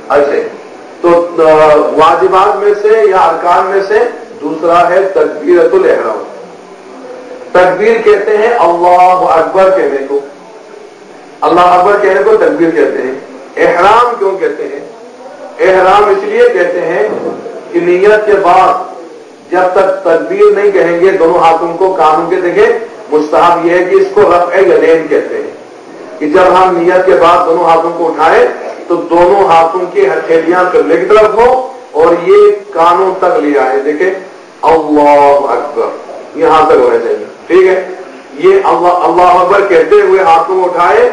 अच्छा, तो वाजिबात में से या अरकान में से दूसरा है तकबीरतुल इहराम। तकबीर कहते हैं अल्लाहु अकबर कहने को, अल्लाह अकबर कहने को तकबीर कहते हैं। इहराम क्यों कहते हैं? इहराम इसलिए कहते हैं कि नियत के बाद जब तक तकबीर नहीं कहेंगे दोनों हाथों को कानों के देखें। मुस्तहब यह है कि इसको रफ़अ यदैन कहते हैं कि जब हम नियत के बाद दोनों हाथों को उठाएं तो दोनों हाथों की हथेलियां किबले की तरफ हो और ये कानों तक ले आए। देखें अल्लाह अकबर यहां तक होना चाहिए, ठीक है। ये अल्लाह अकबर कहते हुए हाथों को उठाए,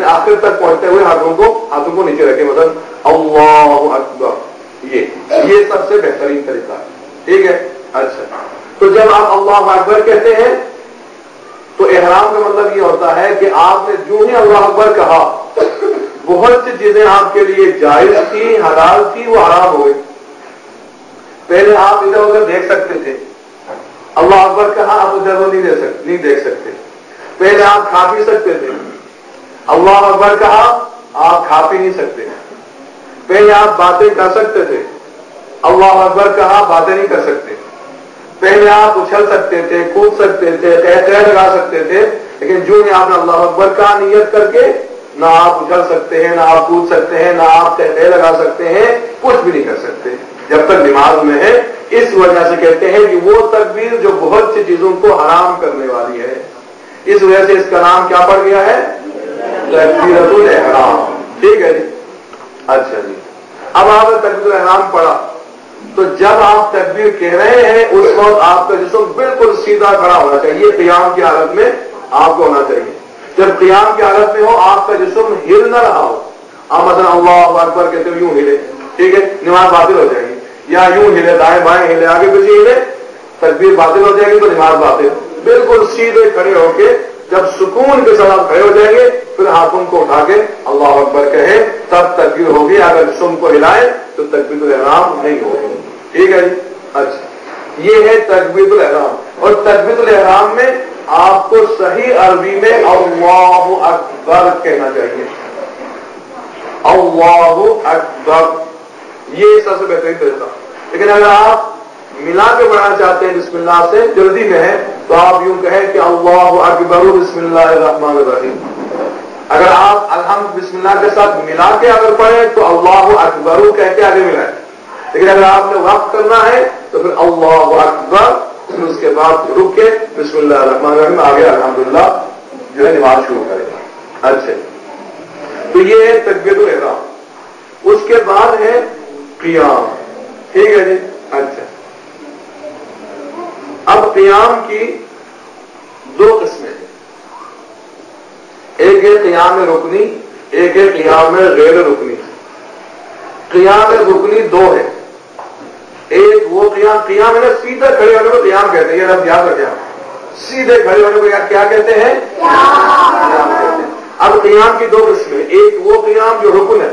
आखिर तक पहुंचते हुए हाथों को नीचे रखें, मतलब अल्लाह अकबर। ये सबसे बेहतरीन तरीका है, ठीक है। अच्छा, तो जब आप अल्लाह अकबर कहते हैं तो इहराम का मतलब ये होता है कि आपने जो ही अल्लाह अकबर कहा बहुत सी चीजें आपके लिए जायज थी, हलाल थी, वो हराम हो गई। पहले आप इधर उधर देख सकते थे, अल्लाह अकबर कहा आप उधर नहीं देख सकते। पहले आप खा पी सकते थे, अल्लाह अकबर कहा आप खा पी नहीं सकते। पहले आप बातें कर सकते थे, अल्लाह अकबर कहा बातें नहीं कर सकते। पहले आप उछल सकते थे, कूद सकते थे, तय लगा सकते थे, लेकिन जो नहीं आपने अल्लाह अकबर का नियत करके ना आप उछल सकते हैं, ना आप कूद सकते हैं, ना आप तय लगा सकते हैं, कुछ भी नहीं कर सकते जब तक नमाज में है। इस वजह से कहते हैं कि वो तकबीर जो बहुत सी चीजों को हराम करने वाली है, इस वजह से इसका नाम क्या पड़ गया है? तकबीरतुल इहराम, ठीक है जी। अच्छा जी, अब आपने तकबीरतुल इहराम पढ़ा तो जब आप तकबीर कह रहे हैं उस वक्त आपका जिस्म बिल्कुल सीधा खड़ा होना चाहिए, क़ियाम की हालत में आपको होना चाहिए। जब क़ियाम की हालत में हो आपका जिस्म हिल न रहा हो, आप मतलब अल्लाहु अकबर कहते हो यूं हिले, ठीक है, नमाज बातिल हो जाएगी। या यूं हिले, दाएं बाएं हिले, आगे पीछे हिले, तकबीर बातिल हो जाएगी, तो नमाज बातिल। बिल्कुल सीधे खड़े होके जब सुकून के साथ खड़े हो जाएंगे फिर हाथों को उठा के अल्लाह अकबर कहे तब तकबीर होगी। अगर जिस्म को हिलाए तो तकबीरतुल इहराम नहीं होगी, ठीक है जी। अच्छा, ये है तकबीरतुल इहराम। और तकबीरतुल इहराम में आपको सही अरबी में अल्लाहु अकबर कहना चाहिए, अल्लाहु अकबर, ये सबसे बेहतरीन तरीका। लेकिन अगर आप मिला के पढ़ना चाहते हैं बिस्मिल्लाह से, जल्दी में है, तो आप यूं कहें कि अल्लाहु अकबर बिस्मिल्लाहिर्रहमानिर्रहीम। अगर आप अल्हम्द बिस्मिल्लाह के साथ मिला के अगर पढ़े तो अल्लाहु अकबर कह के आगे मिलाए। लेकिन अगर आपने वक्त करना है तो फिर अल्लाहु अकबर, फिर उसके बाद रुक के बिस्मिल्लाहिर्रहमानिर्रहीम आगे अल्हम्दुलिल्लाह जो है नमाज शुरू करेगा। अच्छा, तो ये है तकबीरतुल इहराम। उसके बाद है क़ियाम, ठीक है जी। अच्छा, अब क़ियाम की दो किस्में हैं, एक है क़ियाम रुकनी, एक है क़ियाम गैर रुकनी। क़ियाम रुकनी दो है, एक वो क़ियाम है ना सीधे खड़े होने को क़ियाम कहते हैं, ये लफ्ज़ याद रखें, सीधे खड़े होने को क्या कहते हैं? क़ियाम कहते हैं। अब क़ियाम की दो किस्में, एक वो क़ियाम जो रुकन है,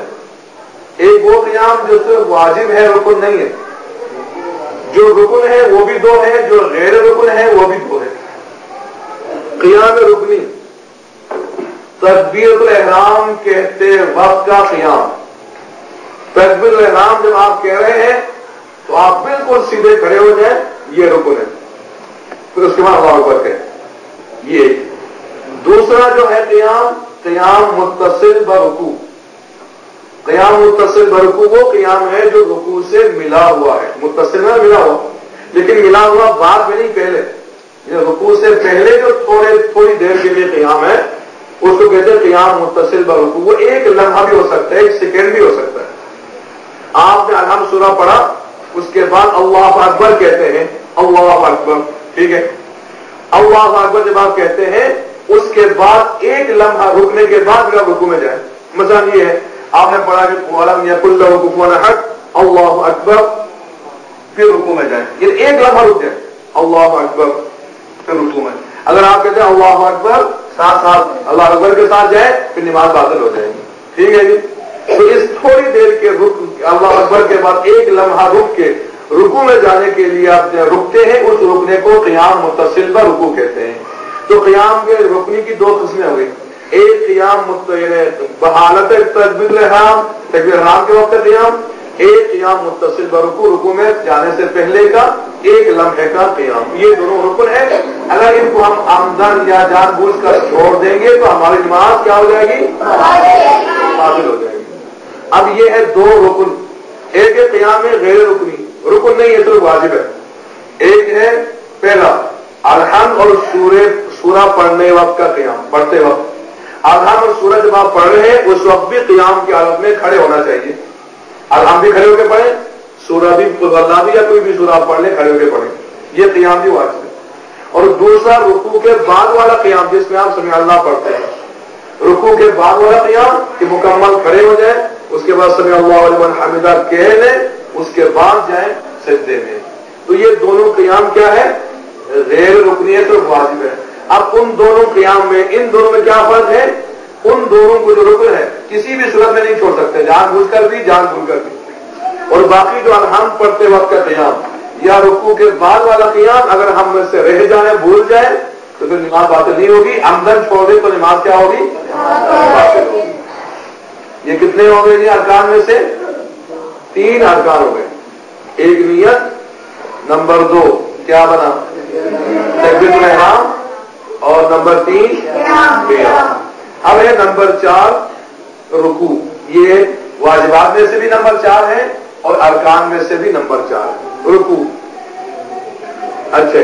एक वो क़ियाम जो सिर्फ वाजिब है रुकन नहीं है। जो रुकन है वो भी दो है, जो गैर रुकन है वो भी दो है। क़ियाम रुकनी तकबीरतुल इहराम कहते वक्त का क़ियाम। तकबीरतुल इहराम जब आप कह रहे हैं तो आप बिल्कुल सीधे खड़े हो जाए, ये रुकन है, फिर उसके बाद अल्लाहु अकबर कहें, ये। दूसरा जो है क़ियाम मुत्तसिल बरुकू। क़ियाम मुत्तसिल बरुकू वो क़ियाम है जो रुकू से मिला हुआ है, मुत्तसिल में मिला हुआ, लेकिन मिला हुआ बाद में नहीं, पहले। रुकू से पहले जो थोड़ी देर के लिए क़ियाम है उसको कहते हैं क़ियाम मुत्तसिल बरुकू। वो एक लम्हा भी हो सकता है, एक सेकेंड भी हो सकता है। आपने अलहम्द सूरा पढ़ा, उसके बाद अल्लाहु अकबर कहते हैं, अल्लाहु अकबर, ठीक है। अल्लाहु अकबर जब आप कहते हैं उसके बाद एक लम्हा रुकने के बाद फिर आप रुकू में जाए। मसलन ये है, आपने पढ़ा कि वलम यकुल लहू कुफुवन अहद, अल्लाहु अकबर, फिर रुकू में जाए, ये एक लम्हा रुक जाए, अल्लाहु अकबर, फिर रुकू में। अगर आप कहते हैं अल्लाहु अकबर, साथ साथ अल्लाह अकबर के साथ जाए, फिर नमाज बातिल हो जाएगी, ठीक है जी। तो इस थोड़ी देर के रुक अल्लाह अकबर के बाद एक लम्हा रुक के रुकू में जाने के लिए आप रुकते हैं, उस रुकने को क़ियाम मुत्तसिल बरुकू कहते हैं। तो क़ियाम के रुकनी की दो किस्में हो गई। ایک قیام بحالت تکبیر احرام کے وقت قیام، ایک قیام متصل برکوع، رکوع میں جانے سے پہلے کا ایک لمحے کا قیام، یہ دونوں رکن ہے۔ اگر ان کو ہم عمدن یا جان بوجھ کر چھوڑ دیں گے تو ہماری نماز کیا ہو جائے گی؟ باطل ہو جائے گی۔ اب یہ ہے دو رکن، ایک ہے قیام غیر رکنی، رکن نہیں ہے صرف واجب ہے۔ ایک ہے پہلا الحمد اور سورہ پڑھنے وقت کا قیام، پڑھتے وقت الحمد اور سورہ جب آپ پڑھ رہے ہیں اس وقت بھی قیام کی حالت میں کھڑے ہونا چاہیے۔ الحمد بھی کھڑے ہو کے پڑھیں، سورہ بھی اللہ بھی یا کوئی بھی سورہ آپ پڑھ لیں کھڑے ہو کے پڑھیں، یہ قیام بھی واجب ہے۔ اور دوسرا رکوع کے بعد والا قیام جس میں آپ سمع اللہ پڑھتے ہیں، رکوع کے بعد والا قیام کہ مکمل کھڑے ہو جائیں، اس کے بعد سمع اللہ لمن حمدہ کہہ لیں، اس کے بعد جائیں سجدے میں۔ تو یہ دونوں قیام کیا ہے؟ غیر رکنیت اور واجب ہے۔ اب ان دونوں قیام میں ان دونوں میں کیا فرق ہے؟ ان دونوں کو جو رکن ہے کسی بھی صورت میں نہیں چھوڑ سکتے، جان بوجھ کر بھی جان بھول کر بھی۔ اور باقی جو الحمد پڑھتے وقت کا قیام یا رکوع کے بعد والا قیام اگر ہم میں سے رہ جائیں، بھول جائیں تو پھر نماز باطل نہیں ہوگی، عمدن چھوڑ دیں تو نماز کیا ہوگی؟ باطل ہوگی۔ یہ کتنے ہو گئے؟ ارکان میں سے 3 ارکان ہو گئے۔ ایک نیت، نمبر 2 کیا بنا؟ تکبیر الاحرام، اور نمبر 3 قیام۔ اب ہے نمبر 4 رکوع، یہ واجبات میں سے بھی نمبر 4 ہے اور ارکان میں سے بھی نمبر 4 ہے رکوع۔ اچھا،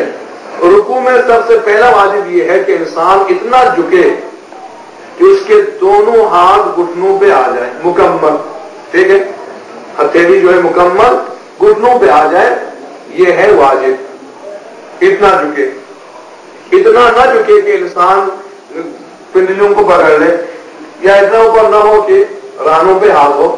رکوع میں سب سے پہلا واجب یہ ہے کہ انسان اتنا جھکے کہ اس کے دونوں ہاتھ گھٹنوں پہ آ جائیں مکمل، ٹھیک ہے، ہتھیلی جو ہے مکمل گھٹنوں پہ آ جائے، یہ ہے واجب۔ اتنا جھکے، اتنا نہ جھکے کہ انسان پنڈلیوں کو پکڑ لے، یا اتنا اوپر نہ ہو کہ رانوں پہ ہاتھ ہو،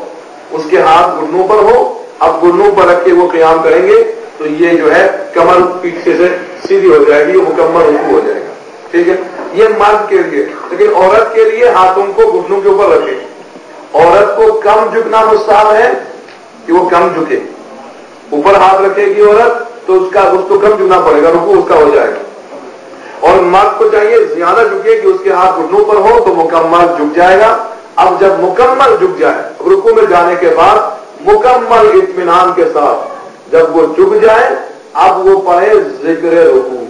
اس کے ہاتھ گھٹنوں پر ہو۔ اب گھٹنوں پر رکھ کے وہ قیام کریں گے تو یہ جو ہے کمر پیچھے سے سیدھی ہو جائے گی، یہ مکمل رکوع ہو جائے گا، ٹھیک ہے۔ یہ مرد کے لیے، لیکن عورت کے لیے ہاتھوں کو گھٹنوں کے اوپر رکھے۔ عورت کو کم جھکنا مستحب ہے کہ وہ کم جھکے، اوپر ہاتھ رکھے گی عورت تو اس کو کم جھکنا پڑے گا، رکوع اس کا ہو جائے گا۔ اور مرد کو چاہیے زیادہ جھکے کہ اس کے ہاتھ گھٹنوں پر ہو تو مکمل جھک جائے گا۔ اب جب مکمل جھک جائے، رکوع میں جانے کے بعد مکمل اطمینان کے ساتھ جب وہ جھک جائے، اب وہ پڑھے ذکر رکوع،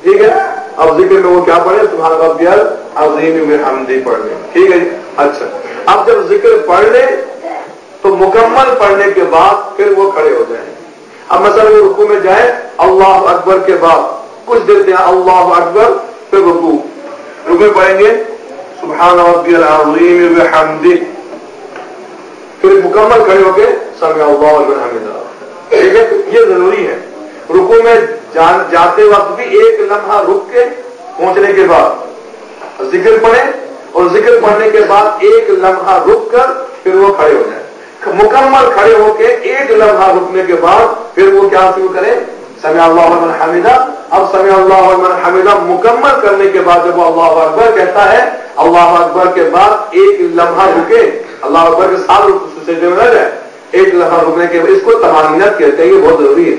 ٹھیک ہے۔ اب ذکر میں وہ کیا پڑھے؟ سبحان ربی العظیم بحمدہ پڑھ لیں، ٹھیک ہے جی۔ اچھا، اب جب ذکر پڑھ لے تو مکمل پڑھنے کے بعد پھر وہ کھڑے ہو جائیں۔ اب مثلا وہ رکوع میں جائے، اللہ اکبر کے بعد کچھ دیر سے اللہ اکبر، پھر رکوع پڑھیں گے سبحان ربی العظیم بحمدہ، پھر مکمل کھڑے ہو کے سمع اللہ لمن حمدہ، ٹھیک ہے۔ یہ ضروری ہے، رکوع میں جاتے وقت بھی ایک لمحہ رک کے پہنچنے کے بعد ذکر پڑھیں، اور ذکر پڑھنے کے بعد ایک لمحہ رک کر پھر وہ کھڑے ہو جائیں۔ مکمل کھڑے ہو کے ایک لمحہ رکنے کے بعد پھر وہ کیا شروع کریں؟ سمع اللہ لمن حمدہ۔ اب سمع اللہ لمن حمدہ مکمل کرنے کے بعد جب وہ اللہ اکبر کہتا ہے، اللہ اکبر کے بعد ایک لمحہ رکے، اللہ اکبر کے ساتھ سجدے میں نہ جائے، ایک لمحہ رکنے کے بعد، اس کو طمانینت کہتے ہیں، یہ بہت ضروری ہے۔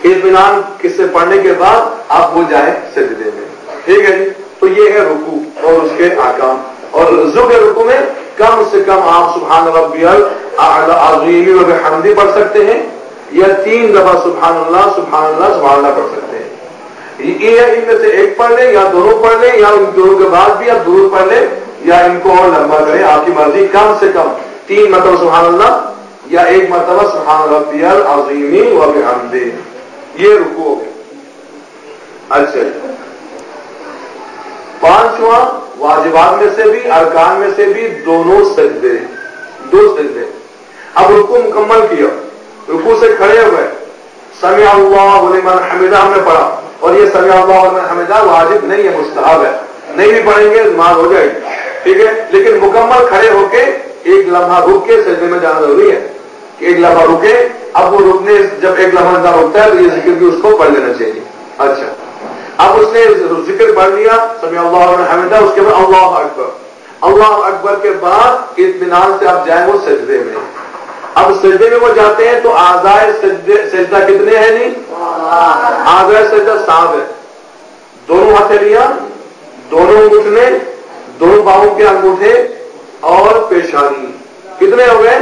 اطمینان کس سے پڑھنے کے بعد آپ وہ جائیں سجدے میں، ٹھیک ہے جی۔ تو یہ ہے رکوع اور اس کے احکام۔ اور ذکر رکوع میں کم سے کم آپ سبحان ربی العظیم و بحمدہ پڑھ سکتے ہیں، یا 3 دفعہ سبحان اللہ سبحان اللہ سبحان اللہ پڑھ سکتے ہیں۔ یہ ان میں سے ایک پڑھ لیں یا دونوں پڑھ لیں، یا ان دونوں کے بعد بھی آپ درود پڑھ لیں، یا ان کو اور لمبا کریں، آپ کی مرضی۔ کم سے کم 3 مرتبہ سبحان اللہ یا 1 مرتبہ سبحان ربی العظیم و بحمدہ، یہ رکوع ہو گیا۔ اچھا، 5واں واجبات میں سے بھی ارکان میں سے بھی دونوں سجدے، 2 سجدے۔ اب رکوع مکمل کیا، رکوع سے کھڑے ہوئے، سمع اللہ لمن حمدہ ہم نے پڑھا، اور یہ سمع اللہ لمن حمدہ واجب نہیں ہے، مستحب ہے، نہیں بھی پڑھیں گے نماز ہو جائے گی، ٹھیک ہے۔ لیکن مکمل کھڑے ہو کے ایک لمحہ رک کے سجدے میں جانا ضروری ہے، کہ ایک لمحہ رکے۔ اب وہ رکنے جب ایک لمحہ انسان رکتا ہے تو یہ ذکر بھی اس کو پڑھ لینا چاہیے۔ اچھا، اب اس نے ذکر پڑھ لیا سمع اللہ لمن حمدہ، اس کے بعد اللہ اکبر، اللہ اکبر کے بعد اطمینان سے آپ جائیں وہ سجدے میں۔ اب سجدے میں وہ جاتے ہیں تو اعضائے سجدہ کتنے ہیں؟ نہیں، اعضائے سجدہ 7 ہے، دونوں ہتھیلیاں، دونوں گھٹنے، दो बाहों के अंगूठे और पेशानी, कितने हो गए?